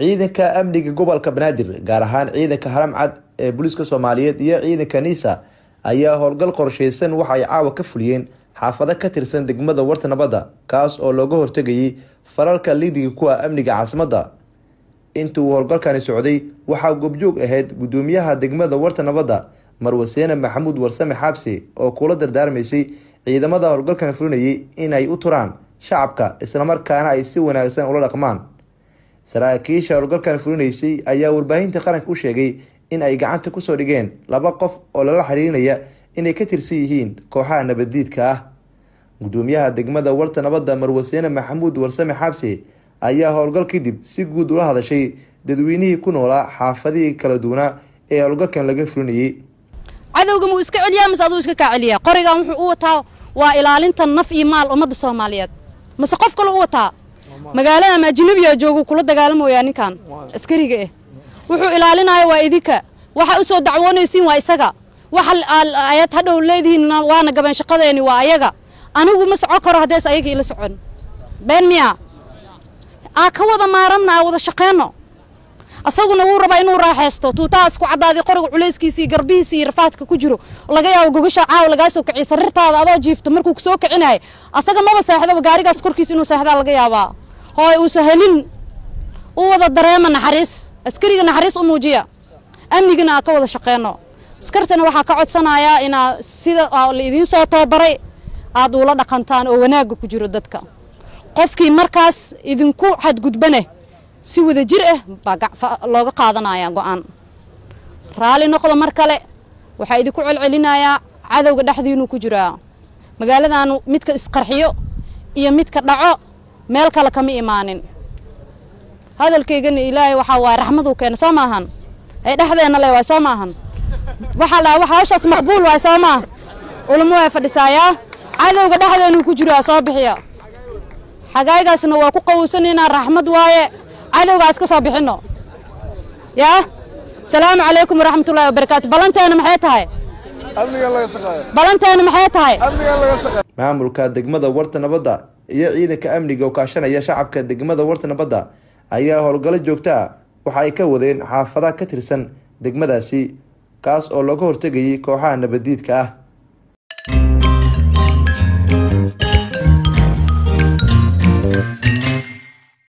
ciidanka amniga gobolka Banaadir gaar ahaan ciidanka Haram Cad ee booliska Soomaaliyeed iyo ciidanka Nisa ayaa howlgal qorsheysan waxa ay caawa ka fuliyeen xaafado ka tirsan degmada Warta Nabadda kaas oo looga hortagay faralka liidiga kuwa amniga caasimadda. intuu howlgalkani socday waxa goobjoog ahayd gudoomiyaha degmada Warta Nabadda Marwasiina Maxamuud Warsame Xabsi oo kula dardaarmaysay ciidamada howlgalkan fulinayay in ay u turaan shacabka isla markaana ay si wanaagsan ula dhaqmaan. saraakiisha howlgalkan fulinaysay ayaa warbaahinta qaranka u sheegay in ay gacanta ku soo dhigeen 2 qof oo lala xiriirinaya inay ka tirsan yihiin kooxaha nabadiidka ah. gudoomiyaha degmada Warta Nabadda Marwasiina Maxamuud Warsame Xabsi ayaa howlgal kadib si guud ula hadashay dadweynihii ku noolaa xaafadihii kala duwanaa ee howlgalkan laga fulinayay. cadawga muu iska celiyaa mise aduu iska ka celiyaa qorigan wuxuu u wataa waa ilaalinta naf iyo maal ummadda Soomaaliyeed mise qof kale u wataa magaalada ma ajnabiga joogo kula dagaalamaya ninkan askariga ah wuxuu ilaalinayo waa idinka waxa u soo dacwoonaysiin waa isaga waxa ayad hadhow leedihiin waana gaban shaqadeeni waa ayaga anigu ma soco karo hadees ayaga ila socon been miya ka wada maaramna wada shaqeeno asaguna wuu rabaa inuu raaxeysto tuutaas ku cadaadi qoriga culeyskiisa garbihiisa rafaadka ku jiro laga yaabo gogasha caaw laga soo kiciyo sarirtaada adoo jiifto markuu ku soo kicinay asaga ma saaxido gaarigaas korkiisa inuu saaxido laga yaabaa hooy uu sahalin u wada dareema naxariis askariga naxariis u muujiya amnigana ka wada shaqeeno askartana waxa ka codsanayaa in sida la idin soo toobaray aad ula dhaqantaan oo wanaaga ku jiro dadka qofkii markaas idinku xad gudbane si wada jir ah baa looga qaadanaya go'aan raali noqdo mar kale waxa idinku celcelinayaa cadawga dhaxdiinu ku jira magaaladan midka isqarxiyo iyo midka dhaco meel kale kama imaanin hadalkeygana Ilaahay waxa waa raxmadu keen Soomahan ay dhaxdeena leeyahay Soomahan waxa la waxa hawshaas maqbuul waa Soomaa ulamo way fadhisaaya cadawga dhaxdeenu ku jira soo bixiya xagaygaasna waa ku qowsanina raxmad waaye cadawgaas ka soo bixino ya salaamu calaykum waraxmatullaahi wabarakaatu balanteena maxay tahay amniga laga shaqeeyo balanteena maxay tahay amniga laga shaqeeyo maamulka degmada Warta Nabadda iyo ciidanka amniga oo kaashanaya shacabka degmada Warta Nabadda ayaa howlgal joogto ah waxa ay ka wadeen xaafadaha ka tirsan degmadaasi kaas oo looga hortagay kooxaha nabadiidka ah.